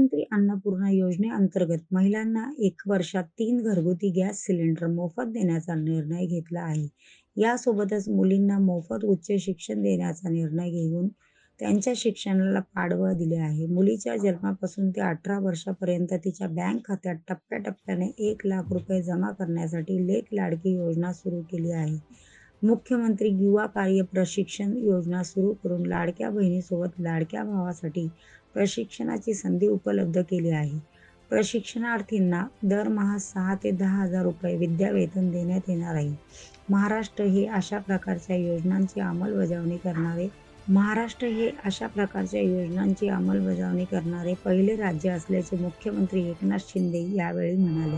मुख्यमंत्री अन्नपूर्णा योजनेअंतर्गत महिलांना 1 वर्षात 3 घरगुती गॅस सिलेंडर मोफत देण्याचा निर्णय घेतला आहे. यासोबतच मुलींना मोफत उच्च शिक्षण देण्याचा निर्णय घेऊन त्यांच्या शिक्षणाला पाठबळ दिले आहे. मुलीच्या जन्मापासून ते 18 वर्षापर्यंत तिच्या बँक खात्यात टप्प्याटप्प्याने ₹1,00,000 जमा करण्यासाठी लेक लाडकी योजना सुरू केली आहे. मुख्यमंत्री युवा कार्य प्रशिक्षण योजना सुरू करून लाडक्या बहिणीसोबत लाडक्या भावासाठी प्रशिक्षणाची संधी उपलब्ध केली आहे. प्रशिक्षणार्थींना दरमहा 6 ते 10,000 रुपये विद्यावेतन देण्यात येणार आहे. महाराष्ट्र हे अशा प्रकारच्या योजनांची अंमलबजावणी करणारे पहिले राज्य असल्याचे मुख्यमंत्री एकनाथ शिंदे यावेळी म्हणाले.